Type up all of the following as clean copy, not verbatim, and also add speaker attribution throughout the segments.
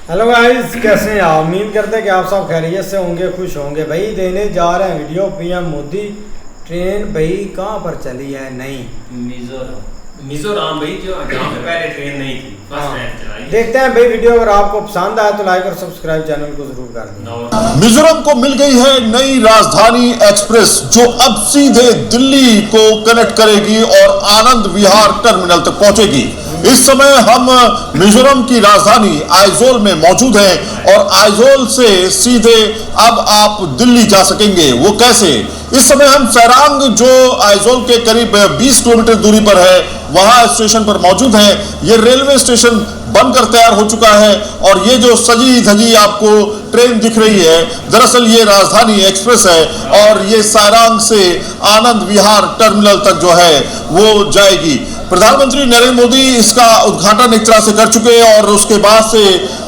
Speaker 1: Hello guys, कैसे हैं आप? उम्मीद करते हैं कि आप सब खैरियत से होंगे, खुश होंगे। भाई देने जा रहे हैं वीडियो पीएम मोदी ट्रेन भाई कहाँ पर चली है? नहीं,
Speaker 2: मिजोरम भाई, जो जहाँ पे पहले ट्रेन नहीं थी, फर्स्ट टाइम चलाई।
Speaker 1: देखते हैं भाई वीडियो। अगर आपको पसंद आया तो लाइक और सब्सक्राइब चैनल को जरूर कर दें।
Speaker 3: मिजोरम को मिल गई है नई राजधानी एक्सप्रेस जो अब सीधे दिल्ली को कनेक्ट करेगी और आनंद विहार टर्मिनल तक पहुंचेगी। इस समय हम मिजोरम की राजधानी आइजोल में मौजूद हैं और आइजोल से सीधे अब आप दिल्ली जा सकेंगे। वो कैसे? इस समय हम सैरांग जो आइजोल के करीब 20 किलोमीटर दूरी पर है वहां स्टेशन पर मौजूद हैं। ये रेलवे स्टेशन बनकर तैयार हो चुका है और ये जो सजी धजी आपको ट्रेन दिख रही है, दरअसल ये राजधानी एक्सप्रेस है और ये सैरांग से आनंद विहार टर्मिनल तक जो है वो जाएगी। प्रधानमंत्री नरेंद्र मोदी इसका उद्घाटन एक तरह से कर चुके हैं और उसके बाद से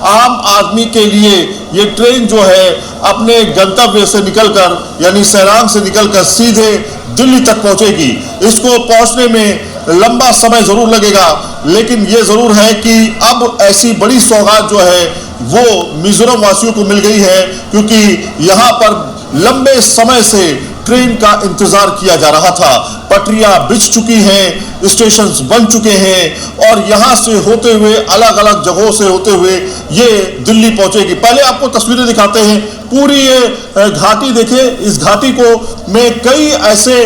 Speaker 3: आम आदमी के लिए ये ट्रेन जो है अपने गंतव्य से निकलकर यानी सैरांग से निकलकर सीधे दिल्ली तक पहुंचेगी। इसको पहुंचने में लंबा समय जरूर लगेगा, लेकिन ये जरूर है कि अब ऐसी बड़ी सौगात जो है वो मिजोरम वासियों को मिल गई है, क्योंकि यहाँ पर लंबे समय से ट्रेन का इंतजार किया जा रहा था। पटरियां बिछ चुकी हैं, स्टेशंस बन चुके हैं और यहाँ से होते हुए अलग अलग जगहों से होते हुए ये दिल्ली पहुंचेगी। पहले आपको तस्वीरें दिखाते हैं। पूरी ये घाटी देखिए, इस घाटी को में कई ऐसे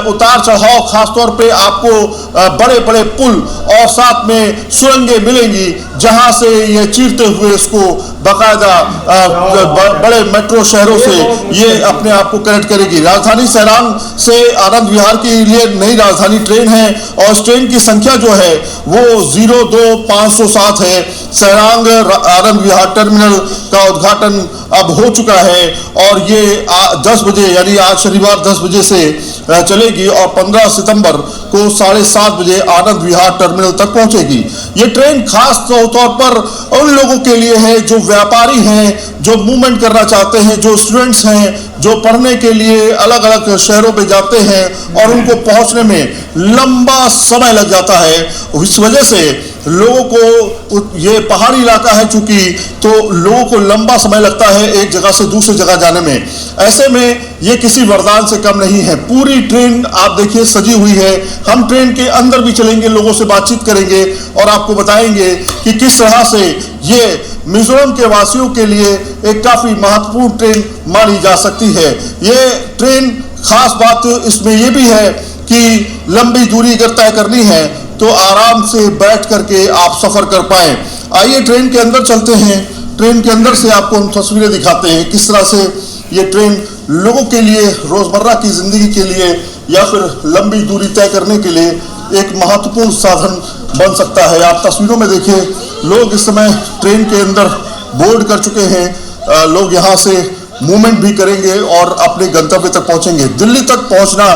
Speaker 3: उतार चढ़ाव, खासतौर पे आपको बड़े बड़े पुल और साथ में सुरंगें मिलेंगी जहां से ये चीरते हुए इसको बाकायदा बड़े मेट्रो शहरों से ये अपने आप को कनेक्ट करेगी। राजधानी सैरांग से आनंद विहार के लिए नई राजधानी ट्रेन है और इस ट्रेन की संख्या जो है वो 02507 है। सैरांग आनंद विहार टर्मिनल का उद्घाटन अब हो चुका है और ये 10 बजे यानी आज शनिवार 10 बजे से चलेगी और 15 सितंबर को 7:30 बजे आनंद विहार टर्मिनल तक पहुंचेगी। ये ट्रेन खास तौर पर उन लोगों के लिए है जो व्यापारी हैं, जो मूवमेंट करना चाहते हैं, जो स्टूडेंट्स हैं, जो पढ़ने के लिए अलग अलग शहरों पे जाते हैं और उनको पहुंचने में लंबा समय लग जाता है। इस वजह से लोगों को, ये पहाड़ी इलाका है चूंकि, तो लोगों को लंबा समय लगता है एक जगह से दूसरी जगह जाने में। ऐसे में ये किसी वरदान से कम नहीं है। पूरी ट्रेन आप देखिए सजी हुई है। हम ट्रेन के अंदर भी चलेंगे, लोगों से बातचीत करेंगे और आपको बताएंगे कि किस तरह से ये मिजोरम के वासियों के लिए एक काफी महत्वपूर्ण ट्रेन मानी जा सकती है। ये ट्रेन, खास बात इसमें यह भी है कि लंबी दूरी अगर तय करनी है तो आराम से बैठ करके आप सफर कर पाए। आइए ट्रेन के अंदर चलते हैं। ट्रेन के अंदर से आपको हम तस्वीरें दिखाते हैं किस तरह से ये ट्रेन लोगों के लिए, रोजमर्रा की जिंदगी के लिए या फिर लंबी दूरी तय करने के लिए एक महत्वपूर्ण साधन बन सकता है। आप तस्वीरों में देखिए, लोग इस समय ट्रेन के अंदर बोर्ड कर चुके हैं। लोग यहाँ से मूवमेंट भी करेंगे और अपने गंतव्य तक पहुंचेंगे। दिल्ली तक पहुंचना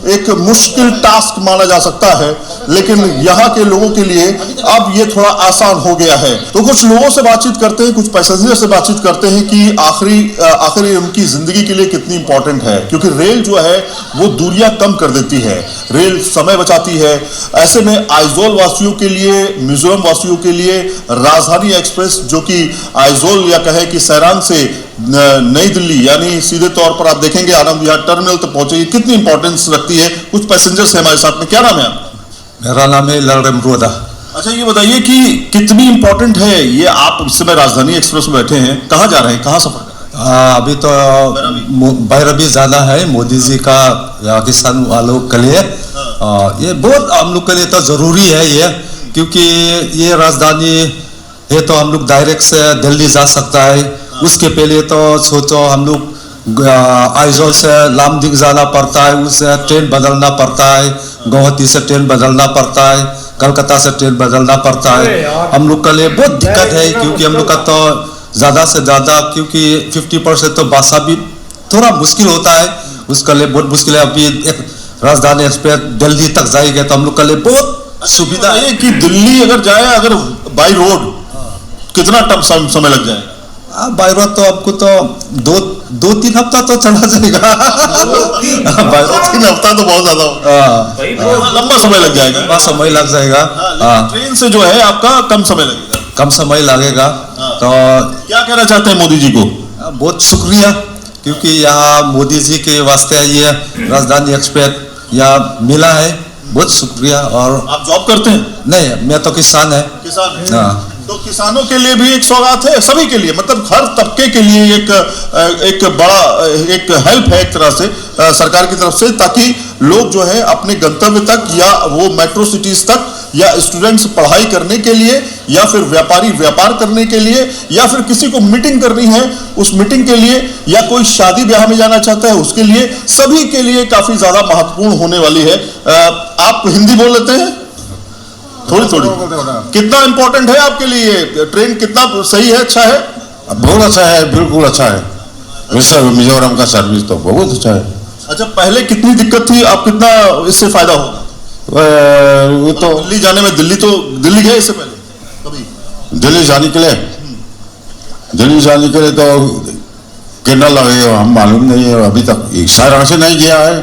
Speaker 3: एक मुश्किल टास्क माना जा सकता है, लेकिन यहाँ के लोगों के लिए अब ये थोड़ा आसान हो गया है। तो कुछ लोगों से बातचीत करते हैं, कुछ पैसेंजर से बातचीत करते हैं कि आखिरी उनकी जिंदगी के लिए कितनी इंपॉर्टेंट है, क्योंकि रेल जो है वो दूरियां कम कर देती है, रेल समय बचाती है। ऐसे में आइजोल वासियों के लिए, मिजोरम वासियों के लिए राजधानी एक्सप्रेस, जो कि आइजोल या कहे कि सैरांग से नई दिल्ली यानी सीधे तौर पर आप देखेंगे आनंद विहार टर्मिनल तक पहुंचेगी, कितनी इंपॉर्टेंस रखती है। कुछ पैसेंजर्स हैं हमारे साथ में। क्या नाम है आपका?
Speaker 4: मेरा नाम है लड़मरोदा।
Speaker 3: अच्छा, ये बताइए कि कितनी इंपॉर्टेंट है ये, आप इस समय राजधानी एक्सप्रेस में बैठे हैं, कहाँ जा रहे हैं, कहाँ सफर कर रहे हैं?
Speaker 4: अभी तो भैरवी जाना है मोदी जी का किसान वालों के लिए। ये बहुत हम लोग के लिए तो जरूरी है ये, क्योंकि ये राजधानी है तो हम लोग डायरेक्ट से दिल्ली जा सकता है। उसके पहले तो सोचो हम लोग आइजोल से लामडिंग जाना पड़ता है, उससे ट्रेन बदलना पड़ता है, गुवाहाटी से ट्रेन बदलना पड़ता है, कलकत्ता से ट्रेन बदलना पड़ता है। हम लोग के लिए बहुत दिक्कत है, क्योंकि हम लोग का तो ज़्यादा से ज़्यादा, क्योंकि 50% तो भाषा भी थोड़ा मुश्किल होता है, उसके लिए बहुत मुश्किल है। अभी एक राजधानी एक्सप्रेस दिल्ली तक जाएगी तो हम लोग के लिए बहुत सुविधा है
Speaker 3: कि दिल्ली अगर जाए, अगर बाई रोड कितना समय लग जाए?
Speaker 4: बाई रोड तो आपको तो दो तीन हफ्ता तो चला जाएगा।
Speaker 3: बाई रोड 3 हफ्ता तो बहुत ज्यादा, लंबा समय लग जाएगा।
Speaker 4: लंबा समय लग जाएगा।
Speaker 3: ट्रेन से जो है आपका कम समय लगेगा।
Speaker 4: कम समय लगेगा। तो
Speaker 3: क्या कहना चाहते हैं मोदी जी को?
Speaker 4: बहुत शुक्रिया, क्योंकि यहाँ मोदी जी के वास्ते ये राजधानी एक्सप्रेस यहाँ मिला है, बहुत शुक्रिया। और
Speaker 3: आप जॉब करते हैं?
Speaker 4: नहीं, मैं तो किसान है।
Speaker 3: किसान है।
Speaker 4: हाँ।
Speaker 3: तो किसानों के लिए भी एक सौगात है, सभी के लिए, मतलब हर तबके के लिए एक बड़ा एक हेल्प है एक तरह से सरकार की तरफ से, ताकि लोग जो है अपने गंतव्य तक या वो मेट्रो सिटीज तक या स्टूडेंट्स पढ़ाई करने के लिए या फिर व्यापारी व्यापार करने के लिए या फिर किसी को मीटिंग करनी है उस मीटिंग के लिए या कोई शादी ब्याह में जाना चाहता है उसके लिए, सभी के लिए काफी ज्यादा महत्वपूर्ण होने वाली है। आप हिंदी बोल लेते हैं? थोड़ी थोड़ी। कितना इंपॉर्टेंट है आपके लिए ट्रेन? कितना सही है, अच्छा है?
Speaker 5: बहुत अच्छा है, बिल्कुल अच्छा है। वैसे मिजोरम का सर्विस तो बहुत अच्छा है।
Speaker 3: अच्छा, पहले कितनी दिक्कत थी, अब कितना इससे फायदा होगा?
Speaker 5: वो तो
Speaker 3: दिल्ली जाने में, दिल्ली गए इससे पहले कभी?
Speaker 5: दिल्ली जाने के लिए तो कितना लगेगा हम मालूम नहीं है अभी तक, सारा से नहीं गया है।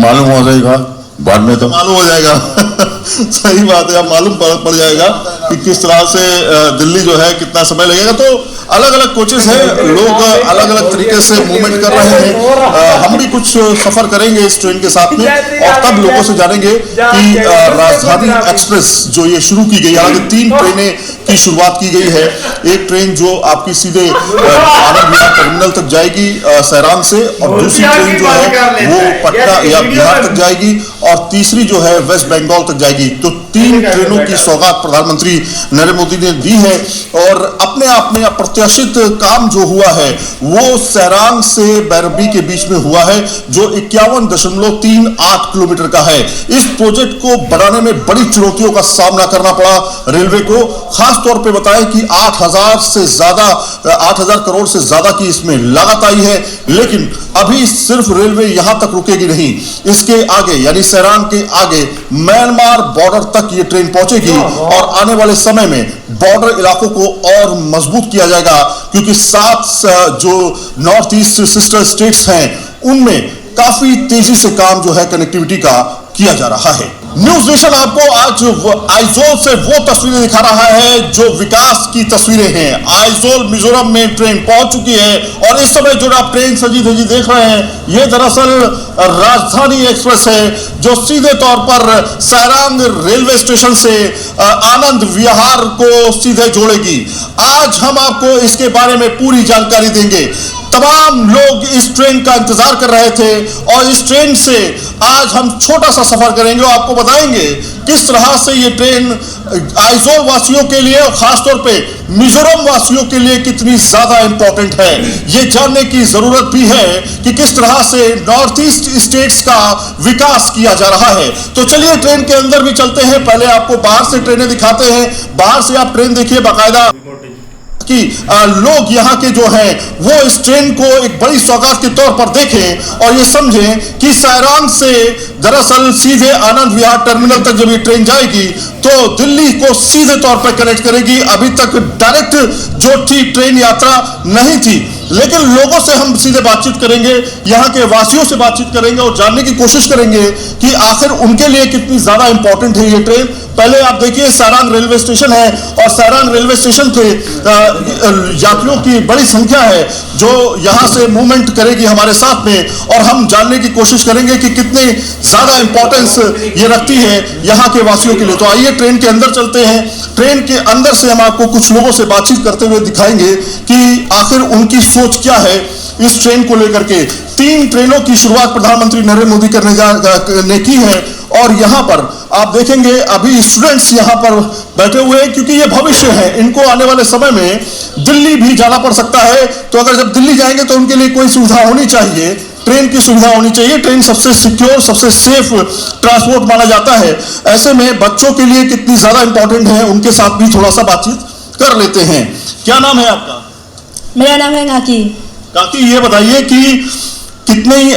Speaker 5: मालूम हो जाएगा बाद में, तो
Speaker 3: मालूम हो जाएगा। सही बात है, अब मालूम पड़ जाएगा कि किस तरह से दिल्ली जो है कितना समय लगेगा। तो अलग अलग कोचेस हैं, लोग अलग अलग तरीके से मूवमेंट कर रहे हैं। हम भी कुछ सफर करेंगे इस ट्रेन के साथ में और तब लोगों से जानेंगे कि राजधानी एक्सप्रेस जो ये शुरू की गई, हालांकि 3 ट्रेनें की शुरुआत की गई है। एक ट्रेन जो आपकी सीधे आनंद विहार टर्मिनल तक जाएगी सैरान से, और दूसरी ट्रेन जो है वो पटना या बिहार तक जाएगी, और तीसरी जो है वेस्ट बंगाल तक जाएगी। तो 3 ट्रेनों की सौगात प्रधानमंत्री नरेंद्र मोदी ने दी है, और अपने आप में अप्रत्याशित काम जो हुआ है वो सैरान से बैरबी के बीच में हुआ है, जो 51.38 किलोमीटर का है। इस प्रोजेक्ट को बनाने में बड़ी चुनौतियों का सामना करना पड़ा रेलवे को। खास तौर पे बताएं कि 8,000 करोड़ से ज्यादा की इसमें लागत आई है, लेकिन अभी सिर्फ रेलवे यहां तक रुकेगी नहीं, इसके आगे यानी सैरान के आगे म्यांमार बॉर्डर तक ये ट्रेन पहुंचेगी, और आने वाले समय में बॉर्डर इलाकों को और मजबूत किया जाएगा, क्योंकि 7 जो नॉर्थ ईस्ट सिस्टर स्टेट्स हैं उनमें काफी तेजी से काम जो है कनेक्टिविटी का किया जा रहा है। न्यूज नेशन आपको आज आइजोल से वो तस्वीरें दिखा रहा है जो विकास की तस्वीरें हैं। आइजोल मिजोरम में ट्रेन पहुंच चुकी है, और इस समय जो आप ट्रेन सजी धजी देख रहे हैं ये दरअसल राजधानी एक्सप्रेस है, जो सीधे तौर पर सैरांग रेलवे स्टेशन से आनंद विहार को सीधे जोड़ेगी। आज हम आपको इसके बारे में पूरी जानकारी देंगे। तमाम लोग इस ट्रेन का इंतजार कर रहे थे, और इस ट्रेन से आज हम छोटा सा सफर करेंगे और आपको बताएंगे किस तरह से ये ट्रेन आइजोल वासियों के लिए और खासतौर पे मिजोरम वासियों के लिए कितनी ज्यादा इंपॉर्टेंट है। ये जानने की जरूरत भी है कि किस तरह से नॉर्थ ईस्ट स्टेट्स का विकास किया जा रहा है। तो चलिए ट्रेन के अंदर भी चलते हैं, पहले आपको बाहर से ट्रेनें दिखाते हैं। बाहर से आप ट्रेन देखिए बाकायदा कि लोग यहाँ के जो हैं वो इस ट्रेन को एक बड़ी सौगात के तौर पर देखें और ये समझें कि सैरान से दरअसल सीधे आनंद विहार टर्मिनल तक जब ये ट्रेन जाएगी तो दिल्ली को सीधे तौर पर कनेक्ट करेगी। अभी तक डायरेक्ट जो थी ट्रेन यात्रा नहीं थी, लेकिन लोगों से हम सीधे बातचीत करेंगे, यहाँ के वासियों से बातचीत करेंगे और जानने की कोशिश करेंगे कि आखिर उनके लिए कितनी ज्यादा इंपॉर्टेंट है ये ट्रेन। पहले आप देखिए सैरान रेलवे स्टेशन है, और सैरान रेलवे स्टेशन पे यात्रियों की बड़ी संख्या है जो यहाँ से मूवमेंट करेगी हमारे साथ में, और हम जानने की कोशिश करेंगे कि कितने ज्यादा इंपॉर्टेंस ये रखती है यहाँ के वासियों के लिए। तो आइए ट्रेन के अंदर चलते हैं। ट्रेन के अंदर से हम आपको कुछ लोगों से बातचीत करते हुए दिखाएंगे कि आखिर उनकी सोच क्या है इस ट्रेन को लेकर के। 3 ट्रेनों की शुरुआत प्रधानमंत्री नरेंद्र मोदी ने की है, और यहाँ पर आप देखेंगे अभी स्टूडेंट्स यहाँ पर बैठे हुए हैं, क्योंकि ये भविष्य है। इनको आने वाले समय में दिल्ली भी जाना पड़ सकता है, तो अगर जब दिल्ली जाएंगे तो उनके लिए कोई सुविधा होनी चाहिए, ट्रेन की सुविधा होनी चाहिए। ट्रेन सबसे सिक्योर, सबसे सेफ ट्रांसपोर्ट माना जाता है। ऐसे में बच्चों के लिए कितनी ज्यादा इंपॉर्टेंट है, उनके साथ भी थोड़ा सा बातचीत कर लेते हैं। क्या नाम है आपका?
Speaker 6: मेरा नाम है काकी।
Speaker 3: काकी, ये बताइए कि कितनी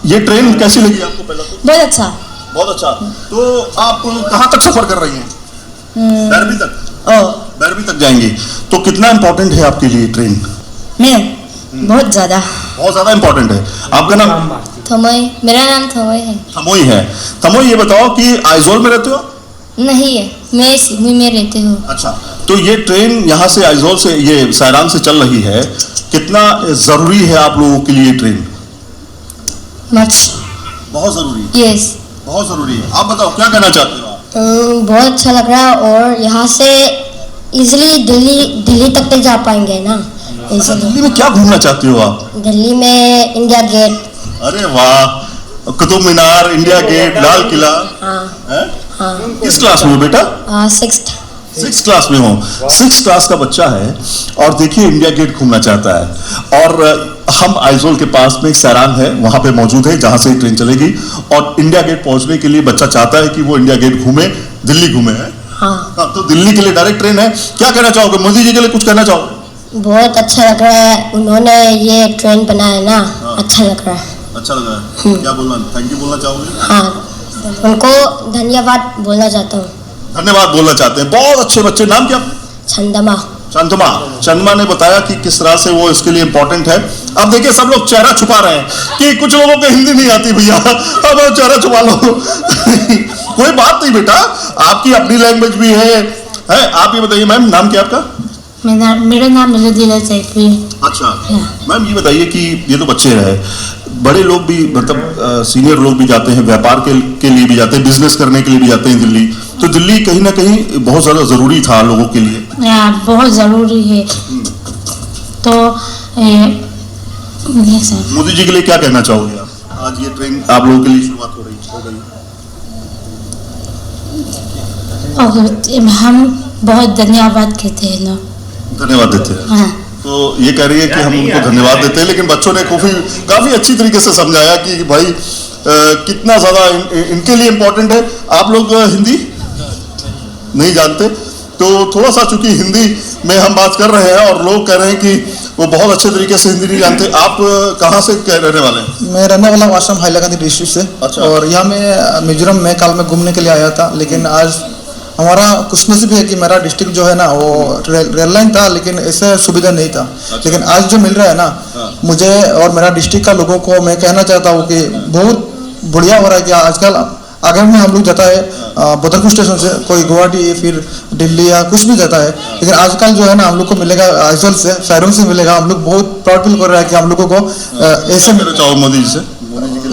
Speaker 3: ये ट्रेन कैसी लगी आपको? पहला तो
Speaker 6: बहुत अच्छा।
Speaker 3: बहुत अच्छा। तो आप कहाँ तक सफर कर रही हैं? बैरबी तक। बैरबी तक जाएंगी, तो कितना इंपॉर्टेंट है आपके लिए ट्रेन?
Speaker 6: बहुत ज्यादा।
Speaker 3: बहुत ज्यादा इंपॉर्टेंट है। आपका नाम?
Speaker 6: थमोई। मेरा नाम थमोई है।
Speaker 3: थमोई है। थमोई, ये बताओ कि आइजोल में रहते हो?
Speaker 6: नहीं है, मैं सिडनी में रहती हूँ।
Speaker 3: अच्छा, तो ये ट्रेन यहाँ से आइजोल से ये सैरान से चल रही है, कितना जरूरी है आप लोगों के लिए ट्रेन?
Speaker 6: मच
Speaker 3: बहुत जरूरी है।
Speaker 6: यस
Speaker 3: बहुत जरूरी है। आप बताओ क्या कहना चाहते हो आप?
Speaker 6: बहुत अच्छा लग रहा है और यहाँ से इजीली दिल्ली तक जा पाएंगे ना।
Speaker 3: अच्छा, दिल्ली में क्या घूमना चाहते हो आप?
Speaker 6: दिल्ली में इंडिया गेट।
Speaker 3: अरे वाह, कुतुब मीनार, इंडिया गेट, लाल किला।
Speaker 6: हाँ हाँ।
Speaker 3: किस क्लास में हो बेटा? 6th क्लास में हो। 6th क्लास का बच्चा है और देखिए इंडिया गेट घूमना चाहता है। और हम आइजोल के पास में एक सैरान है, वहां पे मौजूद है जहां से ट्रेन चलेगी और इंडिया गेट पहुंचने के लिए बच्चा चाहता है कि वो इंडिया गेट घूमे, दिल्ली घूमे है।
Speaker 6: हाँ।
Speaker 3: तो दिल्ली के लिए डायरेक्ट ट्रेन है। क्या कहना चाहोगे मोदी जी के लिए, कुछ कहना चाहोगे?
Speaker 6: बहुत अच्छा लग रहा है, उन्होंने ये ट्रेन बनाया ना। अच्छा लग रहा है।
Speaker 3: अच्छा लग रहा है। क्या बोलना, थैंक यू बोलना चाहोगे?
Speaker 6: हाँ, उनको धन्यवाद बोलना चाहता हूँ।
Speaker 3: धन्यवाद बोलना चाहते हैं। बहुत अच्छे बच्चे। नाम क्या?
Speaker 6: चंदमा।
Speaker 3: चंदमा ने बताया कि किस तरह से वो इसके लिए इंपॉर्टेंट है। अब देखिए सब लोग चेहरा छुपा रहे हैं कि कुछ लोगों को हिंदी नहीं आती भैया, अब चेहरा छुपा लो। कोई बात नहीं बेटा, आपकी अपनी लैंग्वेज भी है। आप ये बताइए मैम, नाम क्या आपका?
Speaker 6: मेरा नाम मिलोदीना जैफरी।
Speaker 3: अच्छा मैम, ये बताइए कि ये तो बच्चे रहे, बड़े लोग भी मतलब सीनियर लोग भी जाते हैं, व्यापार के लिए भी जाते हैं, बिजनेस करने के लिए भी जाते हैं दिल्ली। तो दिल्ली कहीं ना कहीं बहुत ज्यादा जरूरी था लोगों के लिए।
Speaker 6: बहुत जरूरी है। तो
Speaker 3: मोदी जी के लिए क्या कहना चाहोगे आप? आज ये ट्रेन आप लोगों के लिए शुरुआत हो गई।
Speaker 6: हम बहुत धन्यवाद कहते हैं ना।
Speaker 3: धन्यवाद देते हैं।
Speaker 6: हाँ।
Speaker 3: तो ये कह रही है कि हम उनको धन्यवाद देते हैं, लेकिन बच्चों ने काफी अच्छी तरीके से समझाया कि भाई कितना ज्यादा इनके लिए इम्पोर्टेंट है। आप लोग हिंदी नहीं जानते, तो थोड़ा सा चूंकि हिंदी में हम बात कर रहे हैं और लोग कह रहे हैं कि वो बहुत अच्छे तरीके से हिंदी नहीं जानते। आप कहाँ से रहने वाले हैं?
Speaker 7: मैं रहने वाला हूँ आसाम हैलाकांदी डिस्ट्रिक्ट से।
Speaker 3: अच्छा।
Speaker 7: और यहाँ मैं मिजोरम में कल में घूमने के लिए आया था, लेकिन आज हमारा खुशनसीब है कि मेरा डिस्ट्रिक्ट जो है ना वो रेल लाइन था, लेकिन ऐसे सुविधा नहीं था।
Speaker 3: अच्छा।
Speaker 7: लेकिन आज जो मिल रहा है ना, मुझे और मेरा डिस्ट्रिक्ट का लोगों को मैं कहना चाहता हूँ कि बहुत बढ़िया हो रहा है कि आजकल आगे में हम लोग जाता है बदरपुर स्टेशन से, कोई गुवाहाटी फिर दिल्ली या कुछ भी जाता है, लेकिन आजकल जो है ना हम लोग को मिलेगा आइजोल से, सैरों से मिलेगा। हम लोग बहुत प्राउड फील कर रहे हैं कि हम लोगों को ऐसे
Speaker 3: चाहो मोदी जी से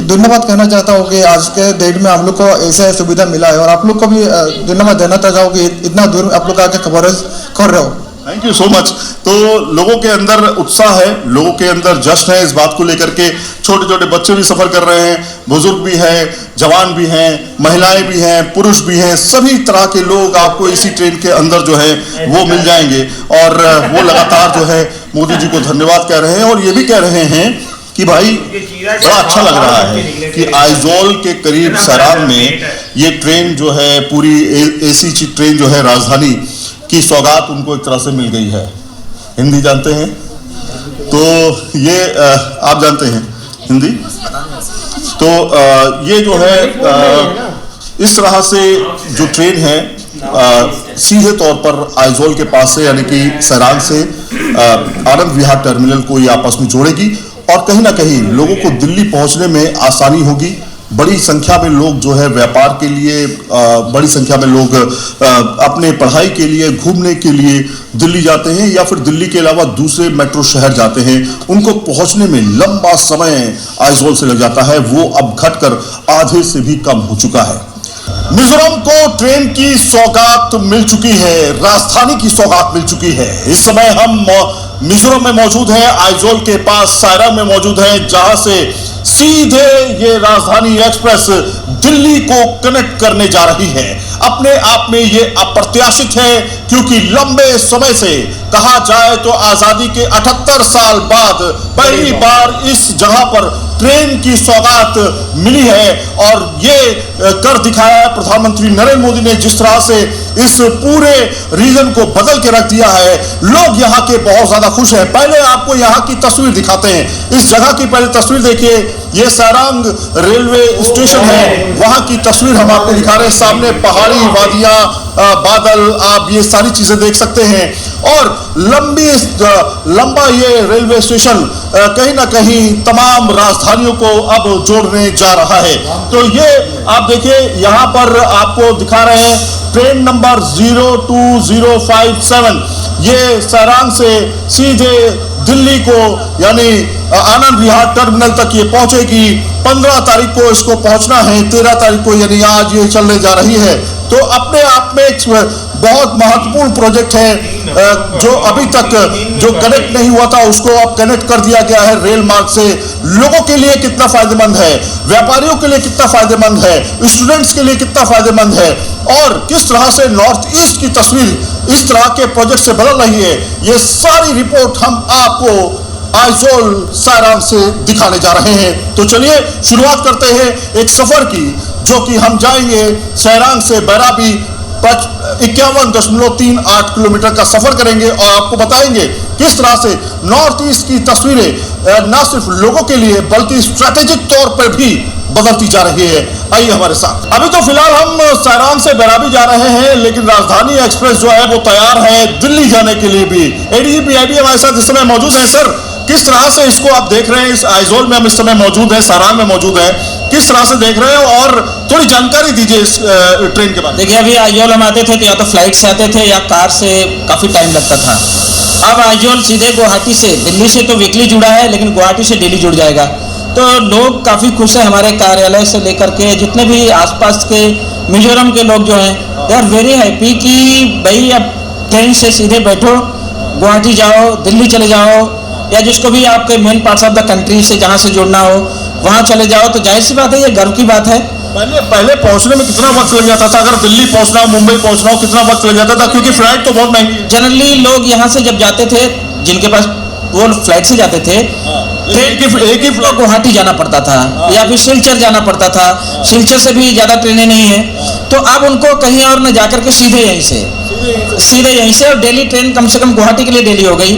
Speaker 7: धन्यवाद कहना चाहता हूँ कि आज के डेट में हम लोग को ऐसा सुविधा मिला है, और आप लोग को भी धन्यवाद देना चाहता हूँ कि इतना दूर आप लोग आके खबर कर रहे हो।
Speaker 3: Thank you so much. तो लोगों के अंदर उत्साह है, लोगों के अंदर जश्न है इस बात को लेकर के। छोटे छोटे बच्चे भी सफर कर रहे हैं, बुजुर्ग भी हैं, जवान भी हैं, महिलाएं भी हैं, पुरुष भी हैं, सभी तरह के लोग आपको इसी ट्रेन के अंदर जो है वो मिल जाएंगे। और वो लगातार जो है मोदी जी को धन्यवाद कह रहे हैं और ये भी कह रहे हैं कि भाई बड़ा अच्छा लग रहा है कि आइजोल के करीब सैरान में ये ट्रेन जो है पूरी एसी ट्रेन जो है राजधानी की सौगात उनको एक तरह से मिल गई है। हिंदी जानते हैं तो ये आप जानते हैं हिंदी, तो ये जो है इस तरह से जो ट्रेन है सीधे तौर पर आइजोल के पास से यानी कि सैरान से आनंद विहार टर्मिनल को ये आपस में जोड़ेगी और कहीं ना कहीं लोगों को दिल्ली पहुंचने में आसानी होगी। बड़ी संख्या में लोग जो है व्यापार के लिए, बड़ी संख्या में लोग अपने पढ़ाई के लिए, घूमने के लिए दिल्ली जाते हैं या फिर दिल्ली के अलावा दूसरे मेट्रो शहर जाते हैं। उनको पहुंचने में लंबा समय आइजोल से लग जाता है, वो अब घटकर आधे से भी कम हो चुका है। मिजोरम को ट्रेन की सौगात मिल चुकी है, राजधानी की सौगात मिल चुकी है। इस समय हम मिजोरम में मौजूद हैं, आइजोल के पास सायरा में मौजूद हैं, जहां से सीधे ये राजधानी एक्सप्रेस दिल्ली को कनेक्ट करने जा रही है। अपने आप में ये अप्रत्याशित है क्योंकि लंबे समय से कहा जाए तो आजादी के 78 साल बाद पहली बार इस जगह पर ट्रेन की सौगात मिली है और ये कर दिखाया है प्रधानमंत्री नरेंद्र मोदी ने। जिस तरह से इस पूरे रीजन को बदल के रख दिया है, लोग यहाँ के बहुत ज्यादा खुश हैं। पहले आपको यहाँ की तस्वीर दिखाते हैं, इस जगह की पहले तस्वीर देखिए। ये सैरांग रेलवे स्टेशन है, वहां की तस्वीर हम आपको दिखा रहे हैं। सामने पहाड़ी वादियां, बादल, आप ये सारी चीजें देख सकते हैं और लंबा ये रेलवे स्टेशन कहीं ना कहीं तमाम राजधानियों को अब जोड़ने जा रहा है। तो ये आप देखिए, यहाँ पर आपको दिखा रहे हैं ट्रेन नंबर 02057 ये सरांग से सीधे दिल्ली को यानी आनंद विहार टर्मिनल तक ये पहुंचेगी। 15 तारीख को इसको पहुंचना है, 13 तारीख को यानी आज ये चलने जा रही है। तो अपने आप में एक बहुत महत्वपूर्ण प्रोजेक्ट है जो अभी तक जो कनेक्ट नहीं हुआ था उसको अब कनेक्ट कर दिया गया है रेल मार्ग से। लोगों के लिए कितना फायदेमंद है, व्यापारियों के लिए कितना फायदेमंद है, स्टूडेंट्स के लिए कितना फायदेमंद है और किस तरह से नॉर्थ ईस्ट की तस्वीर इस तरह के प्रोजेक्ट से बदल रही है, ये सारी रिपोर्ट हम आपको आइजोल सारांग से दिखाने जा रहे हैं। तो चलिए शुरुआत करते हैं एक सफर की, जो कि हम जाएंगे सरांग से बैराबी 51.38 किलोमीटर का सफर करेंगे और आपको बताएंगे किस तरह से नॉर्थ ईस्ट की तस्वीरें न सिर्फ लोगों के लिए बल्कि स्ट्रेटेजिक तौर पर भी बदलती जा रही है। आइए हमारे साथ। अभी तो फिलहाल हम सरांग से बैराबी जा रहे हैं, लेकिन राजधानी एक्सप्रेस जो है वो तैयार है दिल्ली जाने के लिए भी। एडीजी पीआईबी हमारे साथ इस समय मौजूद है। सर, किस तरह से इसको आप देख रहे हैं? इस आइजोल में हम इस समय मौजूद है, सरांग में मौजूद है, किस तरह से देख रहे हैं और थोड़ी जानकारी दीजिए इस ट्रेन के बारे में।
Speaker 8: देखिए, अभी आइजोल हम आते थे तो या तो फ्लाइट से आते थे या कार से काफ़ी टाइम लगता था। अब आइजोल सीधे गुवाहाटी से, दिल्ली से तो वीकली जुड़ा है लेकिन गुवाहाटी से डेली जुड़ जाएगा। तो लोग काफ़ी खुश हैं, हमारे कार्यालय से लेकर के जितने भी आसपास के मिजोरम के लोग जो हैं दे आर वेरी हैप्पी कि भाई अब ट्रेन से सीधे बैठो, गुवाहाटी जाओ, दिल्ली चले जाओ या जिसको भी आपके main parts of the country से जहाँ से जुड़ना हो वहाँ चले जाओ। तो जाहिर सी बात है, ये गर्व की बात है।
Speaker 3: पहले पहुंचने में कितना वक्त लग जाता था? अगर दिल्ली पहुंचना हो, मुंबई पहुंचना हो, कितना वक्त लग जाता था? क्योंकि फ्लाइट तो बहुत महंगी है।
Speaker 8: जनरली लोग यहाँ से जब जाते थे, जिनके पास वो फ्लाइट से जाते थे,
Speaker 3: एक ही
Speaker 8: गुवाहाटी जाना पड़ता था या फिर सिलचर जाना पड़ता था। सिलचर से भी ज़्यादा ट्रेनें नहीं है, तो अब उनको कहीं और न जाकर के सीधे यहीं से और डेली ट्रेन कम से कम गुवाहाटी के लिए डेली हो गई।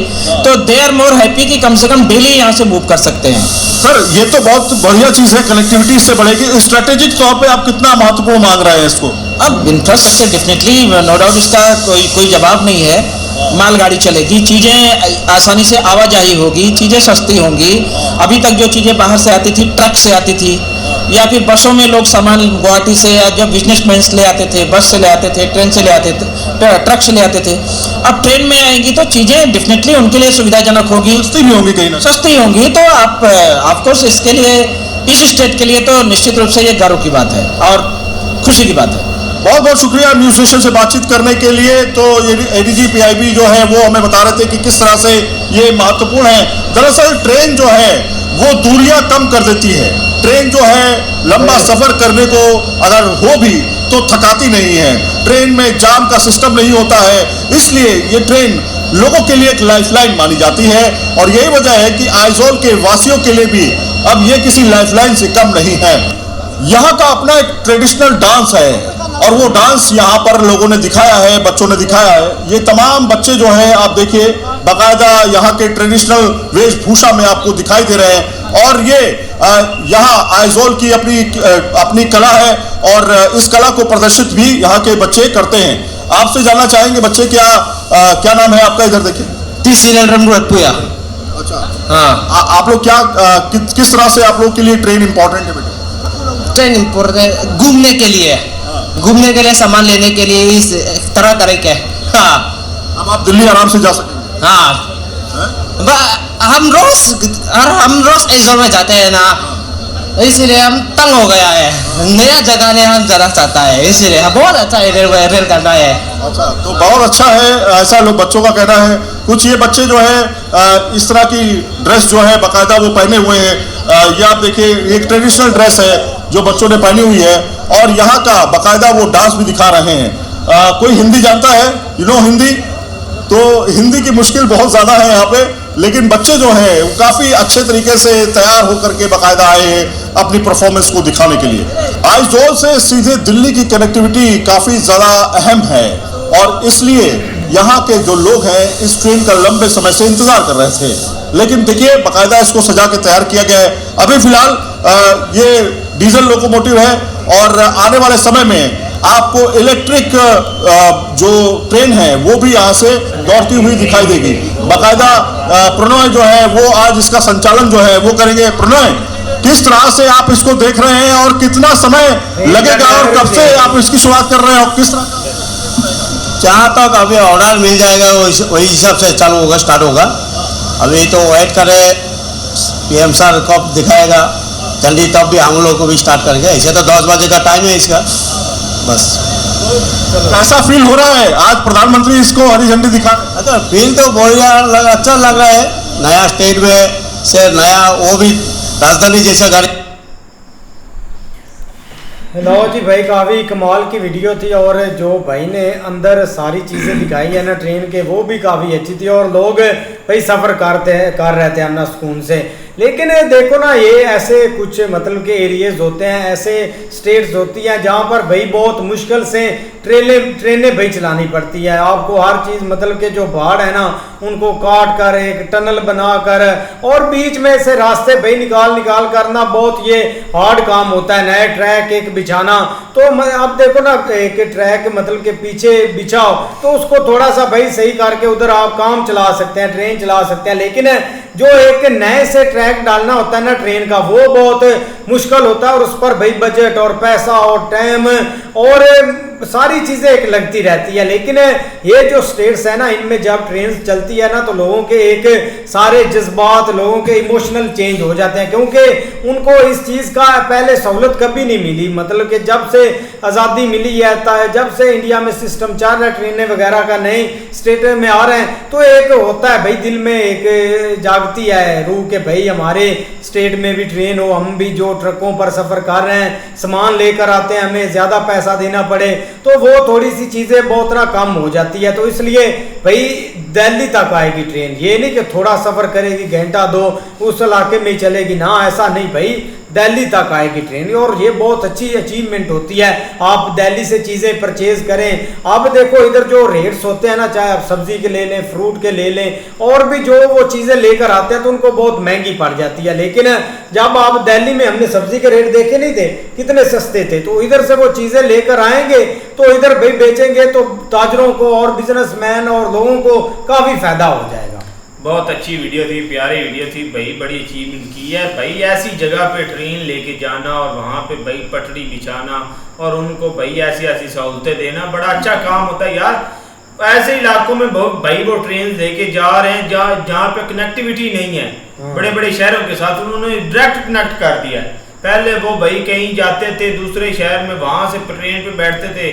Speaker 8: तो दे आर मोर हैप्पी कि कम से कम डेली यहाँ से मूव कर सकते हैं।
Speaker 3: सर, ये तो बहुत बढ़िया चीज़ है, कनेक्टिविटी इससे बढ़ेगी। स्ट्रेटेजिक तौर पे आप कितना महत्वपूर्ण मांग रहे हैं इसको?
Speaker 8: अब इंफ्रास्ट्रक्चर डेफिनेटली नो डाउट, इसका कोई जवाब नहीं है। मालगाड़ी चलेगी, चीज़ें आसानी से आवाजाही होगी, चीज़ें सस्ती होंगी। अभी तक जो चीज़ें बाहर से आती थी, ट्रक से आती थी या फिर बसों में लोग सामान गुवाहाटी से या जब बिजनेसमैन ले आते थे, बस से ले आते थे, ट्रेन से ले आते थे, ट्रक से ले आते थे। अब ट्रेन में आएंगी तो चीज़ें डेफिनेटली उनके लिए सुविधाजनक होगी,
Speaker 3: सस्ती भी होंगी, कहीं ना
Speaker 8: सस्ती होंगी। तो आप ऑफकोर्स इसके लिए, इस स्टेट के लिए तो निश्चित रूप से ये गर्व की बात है और खुशी की बात है।
Speaker 3: बहुत बहुत शुक्रिया न्यूज स्टेशन से बातचीत करने के लिए। तो ये एडीजी पीआईबी जो है वो हमें बता रहे थे कि किस तरह से ये महत्वपूर्ण है। दरअसल ट्रेन जो है वो दूरियां कम कर देती है। ट्रेन जो है लंबा सफर करने को अगर हो भी तो थकाती नहीं है। ट्रेन में जाम का सिस्टम नहीं होता है, इसलिए ये ट्रेन लोगों के लिए एक लाइफलाइन मानी जाती है और यही वजह है कि आइजोल के वासियों के लिए भी अब ये किसी लाइफलाइन से कम नहीं है। यहाँ का अपना एक ट्रेडिशनल डांस है और वो डांस यहाँ पर लोगों ने दिखाया है, बच्चों ने दिखाया है। ये तमाम बच्चे जो हैं आप देखिए बाकायदा यहाँ के ट्रेडिशनल वेशभूषा में आपको दिखाई दे रहे हैं और ये यहाँ आइजोल की अपनी कला है और इस कला को प्रदर्शित भी यहाँ के बच्चे करते हैं। आपसे जानना चाहेंगे बच्चे, क्या नाम है आपका? इधर देखिए। अच्छा, हाँ, आप लोग क्या किस तरह से आप लोग के लिए ट्रेन इंपॉर्टेंट है बेटा?
Speaker 9: ट्रेन इम्पोर्टेंट घूमने के लिए, सामान लेने के लिए, इस तरह के। हाँ,
Speaker 3: अब आप दिल्ली आराम से जा सकेंगे।
Speaker 9: हाँ, हम रोज आइजोल में जाते हैं ना, इसलिए हम तंग हो गया है। नया जगह ने हम जाना चाहता है, इसलिए बहुत अच्छा है रेल करना है।
Speaker 3: अच्छा, तो बहुत अच्छा है, ऐसा लोग बच्चों का कहना है। कुछ ये बच्चे जो है इस तरह की ड्रेस जो है बाकायदा वो पहने हुए हैं। ये आप देखिए, एक ट्रेडिशनल ड्रेस है जो बच्चों ने पहनी हुई है और यहाँ का बाकायदा वो डांस भी दिखा रहे हैं। कोई हिंदी जानता है? हिंदी? तो हिंदी की मुश्किल बहुत ज़्यादा है यहाँ पे, लेकिन बच्चे जो हैं वो काफ़ी अच्छे तरीके से तैयार होकर के बाकायदा आए हैं अपनी परफॉर्मेंस को दिखाने के लिए। आइजोल से सीधे दिल्ली की कनेक्टिविटी काफ़ी ज़्यादा अहम है और इसलिए यहाँ के जो लोग हैं इस ट्रेन का लंबे समय से इंतज़ार कर रहे थे। लेकिन देखिए बाकायदा इसको सजा के तैयार किया गया है। अभी फिलहाल ये डीजल लोकोमोटिव है और आने वाले समय में आपको इलेक्ट्रिक जो ट्रेन है वो भी यहाँ से दौड़ती हुई दिखाई देगी। बाकायदा प्रणय जो है वो आज इसका संचालन जो है वो करेंगे। प्रणय, किस तरह से आप इसको देख रहे हैं और कितना समय लगेगा और कब से आप इसकी शुरुआत कर रहे हैं और किस तरह?
Speaker 9: जहाँ तक अभी ऑर्डर मिल जाएगा वही हिसाब से चालू होगा, स्टार्ट होगा। अभी तो वेट करें PM सर कब दिखाएगा जल्दी, तब भी हम लोग को भी स्टार्ट करेंगे। ऐसे तो 10 बजे का टाइम है इसका बस।
Speaker 3: कैसा फील हो रहा है आज प्रधानमंत्री इसको हरी झंडी दिखा?
Speaker 9: अच्छा फील तो बढ़िया अच्छा लग रहा है, नया स्टेट में से नया, वो भी राजधानी जैसा गाड़ी।
Speaker 1: लो जी भाई, काफ़ी कमाल की वीडियो थी और जो भाई ने अंदर सारी चीज़ें दिखाई है ना ट्रेन के, वो भी काफ़ी अच्छी थी और लोग भाई सफ़र कर रहे थे अपना सुकून से। लेकिन देखो ना, ये ऐसे कुछ मतलब के एरियाज होते हैं, ऐसे स्टेट्स होती हैं जहाँ पर भाई बहुत मुश्किल से ट्रेनें भाई चलानी पड़ती है। आपको हर चीज़ मतलब के जो पहाड़ है ना उनको काट कर एक टनल बना कर और बीच में से रास्ते भाई निकाल करना बहुत ये हार्ड काम होता है। नए ट्रैक एक बिछाना, तो अब देखो ना एक ट्रैक मतलब के पीछे बिछाओ तो उसको थोड़ा सा भाई सही करके उधर आप काम चला सकते हैं, ट्रेन चला सकते हैं। लेकिन जो एक नए से ट्रैक डालना होता है ना ट्रेन का, वो बहुत मुश्किल होता है और उस पर भाई बजट और पैसा और टाइम और सारी चीज़ें एक लगती रहती है। लेकिन ये जो स्टेट्स है ना, इनमें जब ट्रेन चलती है ना तो लोगों के एक सारे जज्बात, लोगों के इमोशनल चेंज हो जाते हैं, क्योंकि उनको इस चीज़ का पहले सहूलत कभी नहीं मिली। मतलब कि जब से आज़ादी मिली है, जब से इंडिया में सिस्टम चल रहा है ट्रेनें वगैरह का नए स्टेट में आ रहे हैं, तो एक होता है भाई दिल में एक जागती है रूह के भाई हमारे स्टेट में भी ट्रेन हो, हम भी जो ट्रकों पर सफ़र कर रहे हैं, सामान लेकर आते हैं, हमें ज़्यादा पैसा देना पड़े तो वो थोड़ी सी चीज़ें बहुत ना कम हो जाती है। तो इसलिए भाई दिल्ली तक आएगी ट्रेन, ये नहीं कि थोड़ा सफ़र करेगी घंटा दो उस इलाके में ही चलेगी ना, ऐसा नहीं भाई, दिल्ली तक आएगी ट्रेन और ये बहुत अच्छी अचीवमेंट होती है। आप दिल्ली से चीज़ें परचेज करें। अब देखो इधर जो रेट्स होते हैं ना, चाहे आप सब्जी के ले लें, फ्रूट के ले लें, और भी जो वो चीज़ें लेकर आते हैं तो उनको बहुत महंगी पड़ जाती है। लेकिन जब आप दिल्ली में, हमने सब्जी के रेट देखे नहीं थे कितने सस्ते थे, तो इधर से वो चीज़ें लेकर आएंगे तो इधर भाई बेचेंगे तो ताजरों को और बिजनेसमैन और लोगों को काफ़ी फायदा हो जाएगा।
Speaker 2: बहुत अच्छी वीडियो थी, प्यारी वीडियो थी भाई, बड़ी अचीवमेंट की है भाई। ऐसी जगह पे ट्रेन लेके जाना और वहाँ पे भाई पटरी बिछाना और उनको भाई ऐसी ऐसी सहूलतें देना बड़ा अच्छा काम होता है यार। ऐसे इलाकों में भाई वो ट्रेन लेके जा रहे हैं जहाँ पे कनेक्टिविटी नहीं है बड़े बड़े शहरों के साथ, उन्होंने डायरेक्ट कनेक्ट कर दिया। पहले वो भाई कहीं जाते थे दूसरे शहर में, वहाँ से ट्रेन पे बैठते थे,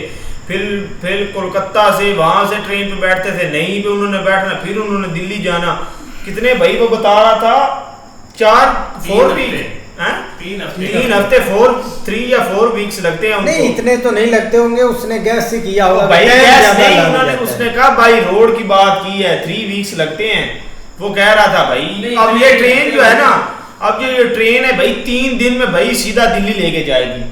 Speaker 2: फिर कोलकाता से वहां से ट्रेन पे बैठते थे, नहीं पे उन्होंने बैठना, फिर उन्होंने दिल्ली जाना। कितने भाई वो बता रहा था 3 हफ्ते 3 या 4 वीक्स लगते हैं उनको।
Speaker 1: नहीं इतने तो नहीं लगते होंगे, उसने गैस से किया होगा
Speaker 2: भाई, गैस नहीं, उन्होंने उसने कहा भाई रोड की बात की है, 3 वीक्स लगते हैं वो कह रहा था भाई। अब ये ट्रेन जो है ना, अब ये ट्रेन है भाई 3 दिन में भाई सीधा दिल्ली लेके जाएगी।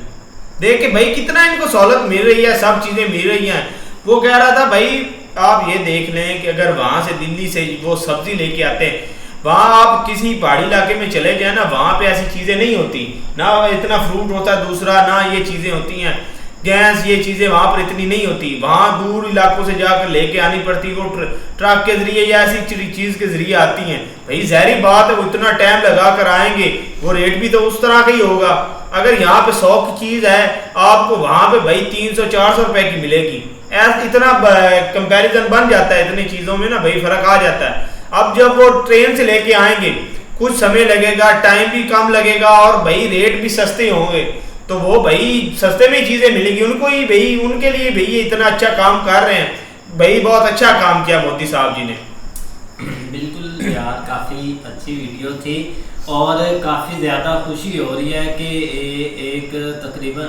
Speaker 2: देख के भाई कितना इनको सहूलत मिल रही है, सब चीजें मिल रही हैं। वो कह रहा था भाई आप ये देख लें कि अगर वहां से दिल्ली से वो सब्जी लेके आते हैं, वहां आप किसी पहाड़ी इलाके में चले जाए ना, वहां पे ऐसी चीजें नहीं होती ना, इतना फ्रूट होता है दूसरा ना, ये चीजें होती हैं गैस, ये चीजें वहां पर इतनी नहीं होती। वहां दूर इलाकों से जाकर लेके आनी पड़ती, वो ट्रक के जरिए या ऐसी चीज के जरिए आती हैं। भाई जहरी बात है, वो इतना टाइम लगा कर आएंगे, वो रेट भी तो उस तरह का ही होगा। अगर यहाँ पे 100 की चीज है, आपको वहां पे भाई 300-400 रुपए की मिलेगी। इतना कंपैरिजन बन जाता है, इतनी चीजों में ना भाई फर्क आ जाता है। अब जब वो ट्रेन से लेके आएंगे, कुछ समय लगेगा, टाइम भी कम लगेगा और भाई रेट भी सस्ते होंगे, तो वो भाई सस्ते में चीजें मिलेगी उनको ही भाई, उनके लिए भाई ये इतना अच्छा काम कर रहे हैं भाई, बहुत अच्छा काम किया मोदी साहब जी ने।
Speaker 10: बिल्कुल यार, काफ़ी अच्छी वीडियो थी और काफ़ी ज़्यादा खुशी हो रही है कि एक तकरीबन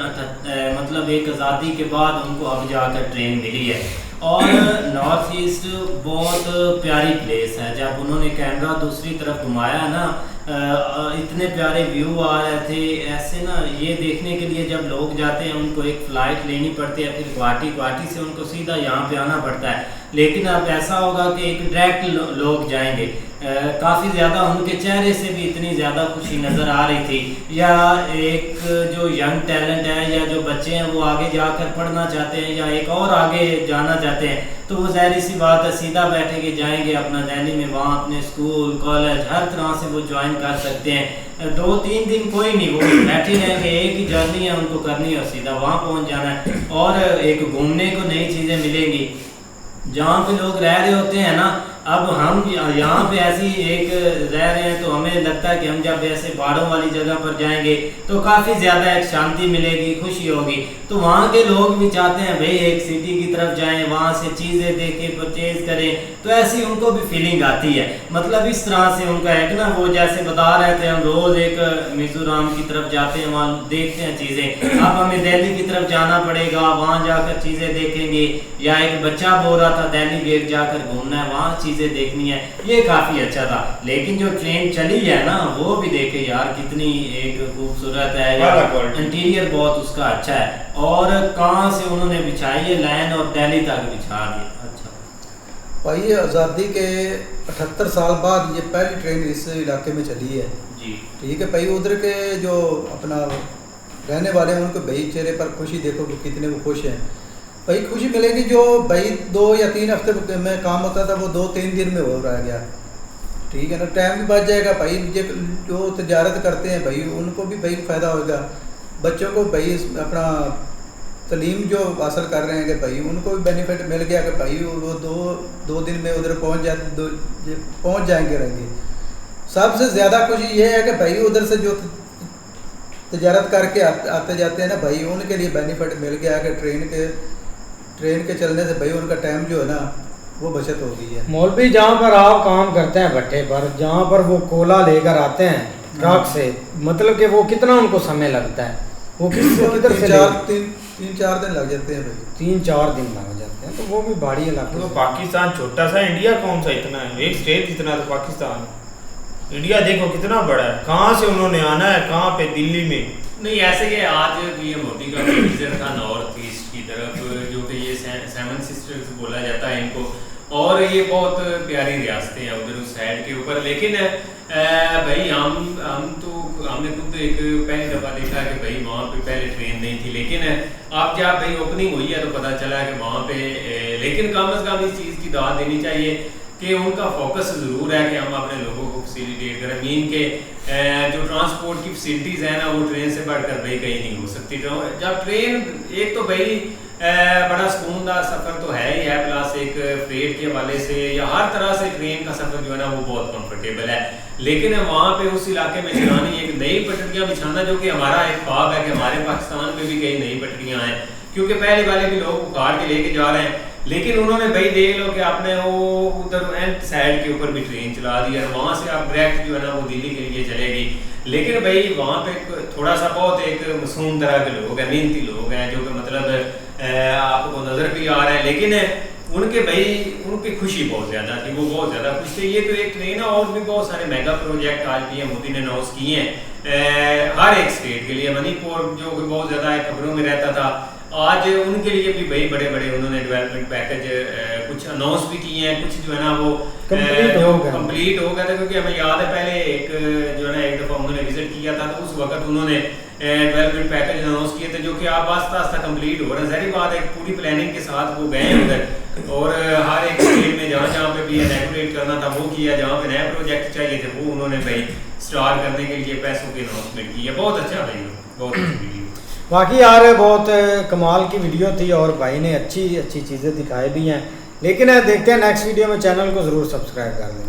Speaker 10: मतलब एक आज़ादी के बाद उनको अब जाकर ट्रेन मिली है। और नॉर्थ ईस्ट बहुत प्यारी प्लेस है, जब उन्होंने कैमरा दूसरी तरफ घुमाया ना, इतने प्यारे व्यू आ रहे थे ऐसे ना, ये देखने के लिए जब लोग जाते हैं उनको एक फ़्लाइट लेनी पड़ती है, फिर गुवाहाटी से उनको सीधा यहाँ पे आना पड़ता है। लेकिन अब ऐसा होगा कि एक डायरेक्ट लोग जाएंगे। काफ़ी ज़्यादा उनके चेहरे से भी इतनी ज़्यादा खुशी नज़र आ रही थी। या एक जो यंग टैलेंट है या जो बच्चे हैं वो आगे जाकर पढ़ना चाहते हैं या एक और आगे जाना चाहते हैं, तो वो ज़ाहिर सी बात है सीधा बैठेंगे, जाएंगे अपना दिल्ली में, वहाँ अपने स्कूल कॉलेज हर तरह से वो ज्वाइन कर सकते हैं। 2-3 दिन कोई नहीं, वो बैठे रहेंगे, एक ही जर्नी है उनको करनी है और सीधा वहाँ पहुँच जाना है। और एक घूमने को नई चीज़ें मिलेंगी। जहाँ पे लोग रह रहे होते हैं ना, अब हम यहाँ पे ऐसी एक रह रहे हैं तो हमें लगता है कि हम जब ऐसे पहाड़ों वाली जगह पर जाएंगे तो काफ़ी ज़्यादा एक शांति मिलेगी, खुशी होगी। तो वहाँ के लोग भी चाहते हैं भाई एक सिटी की तरफ जाएं, वहाँ से चीज़ें देखें, परचेज करें, तो ऐसी उनको भी फीलिंग आती है। मतलब इस तरह से उनका एक ना, वो जैसे बता रहे थे हम रोज़ एक मिज़ोरम की तरफ जाते हैं, वहाँ देखते हैं चीज़ें, अब हमें दिल्ली की तरफ जाना पड़ेगा, वहाँ जाकर चीज़ें देखेंगे। या एक बच्चा बोल रहा था दिल्ली गेट जाकर घूमना है, वहाँ चीज़ें देखनी है, ये काफ़ी अच्छा था। लेकिन जो ट्रेन चली है ना, वो भी देखे यार कितनी एक खूबसूरत है, इंटीरियर बहुत उसका अच्छा है, और कहाँ से उन्होंने बिछाई है लाइन और दिल्ली तक बिछा दी। अच्छा
Speaker 7: भाई आज़ादी के 78 साल बाद ये पहली ट्रेन इस इलाके में चली है
Speaker 10: जी।
Speaker 7: ठीक है भाई, उधर के जो अपना रहने वाले हैं उनके भाई चेहरे पर खुशी देखो कि कितने वो खुश हैं भाई। खुशी मिलेगी जो भाई 2 या 3 हफ्ते में काम होता था वो 2-3 दिन में हो रहा गया, ठीक है ना, टाइम भी बच जाएगा भाई। जो तजारत करते हैं भाई उनको भी भाई फ़ायदा होगा, बच्चों को भाई अपना तलीम जो हासिल कर रहे हैं कि भाई उनको भी बेनिफिट मिल गया कि भाई वो दो दिन में उधर पहुंच जाएंगे रहेंगे। सबसे ज़्यादा खुशी ये है कि भाई उधर से जो तजारत करके आते जाते हैं ना भाई, उनके लिए बेनिफिट मिल गया कि ट्रेन के चलने से भाई उनका टाइम जो है ना वो बचत हो गई है।
Speaker 1: मौलवी जहाँ पर आप काम करते हैं भट्टे पर, जहाँ पर वो कोला लेकर आते हैं ट्रक से, मतलब कि वो कितना उनको समय लगता है? वो किधर से
Speaker 7: 3-4 दिन लग जाते हैं भाई,
Speaker 1: 3-4 दिन लग जाते हैं, तो वो भी भारी इलाका।
Speaker 2: तो पाकिस्तान छोटा सा, इंडिया कौन सा इतना है, एक स्टेट जितना तो पाकिस्तान, इंडिया देखो कितना बड़ा है। कहाँ से उन्होंने आना है, कहाँ पे, दिल्ली में
Speaker 11: नहीं। ऐसे कि आज पीएम मोदी का विजिट था नॉर्थ ईस्ट की तरफ, जो कि ये 7 सिस्टर्स बोला जाता है इनको, और ये बहुत प्यारी रियासतें हैं उधर उस साइड के ऊपर। लेकिन भाई हमने खुद एक पहली दफ़ा देखा कि भाई वहाँ पे पहले ट्रेन नहीं थी, लेकिन अब जब भाई ओपनिंग हुई है तो पता चला कि वहाँ पे, लेकिन कम अज़ कम इस चीज़ की दाद देनी चाहिए कि उनका फोकस ज़रूर है कि हम अपने लोगों को फैसिलिटेट करें। मीन के जो ट्रांसपोर्ट की फैसिलिटीज़ हैं ना, वो ट्रेन से बढ़कर भाई कहीं नहीं हो सकती। जब ट्रेन एक तो भाई बड़ा सुकूनदार सफ़र तो है ही है, प्लस एक फ्रेट के हवाले से या हर तरह से ट्रेन का सफ़र जो है ना वो बहुत कंफर्टेबल है। लेकिन वहाँ पे उस इलाके में चलानी एक नई पटरियाँ बिछाना, जो कि हमारा एक ख्वाब है कि हमारे पाकिस्तान में भी कई नई पटरियाँ हैं, क्योंकि पहले वाले भी लोग उखाड़ के लेके जा रहे हैं। लेकिन उन्होंने भाई देख लो कि आपने वो उधर एंड साइड के ऊपर भी ट्रेन चला दी है, वहाँ से आप डायरेक्ट जो है ना वो दिल्ली के लिए चलेगी। लेकिन भाई वहाँ पे थोड़ा सा बहुत एक मासूम तरह के लोग हैं, मेहनती लोग हैं, जो कि मतलब आपको नज़र भी आ रहा है, लेकिन उनके भाई उनकी खुशी बहुत ज़्यादा थी, वो बहुत ज़्यादा खुश थे। ये तो एक ट्रेन है, और भी बहुत सारे मेगा प्रोजेक्ट आज पीएम मोदी ने अनाउंस किए हैं हर एक स्टेट के लिए। मणिपुर जो कि बहुत ज़्यादा खबरों में रहता था, आज उनके लिए भी भाई बड़े बड़े उन्होंने डेवलपमेंट पैकेज कुछ अनाउंस भी किए हैं, कुछ जो है ना वो कंप्लीट हो गया था। क्योंकि हमें याद है पहले एक जो है ना एक दफ़ा उन्होंने विजिट किया था, तो उस वक्त उन्होंने डेवलपमेंट पैकेज अनाउंस किए थे, जो कि आप आस्ता आस्ता कंप्लीट हो रहे हैं। सारी बात है, पूरी प्लानिंग के साथ वो गए उधर, और हर एक स्टेट में जहाँ जहाँ पे भी इनैगोरेट करना था वो किया, जहाँ पे नए प्रोजेक्ट चाहिए थे वो उन्होंने भाई स्टार्ट करने के लिए पैसों की अनाउंसमेंट की है। बहुत अच्छा भाई, बहुत अच्छी वीडियो।
Speaker 1: बाकी यार बहुत कमाल की वीडियो थी, और भाई ने अच्छी अच्छी चीज़ें दिखाई भी हैं। लेकिन देखते हैं नेक्स्ट वीडियो में, चैनल को ज़रूर सब्सक्राइब कर दें।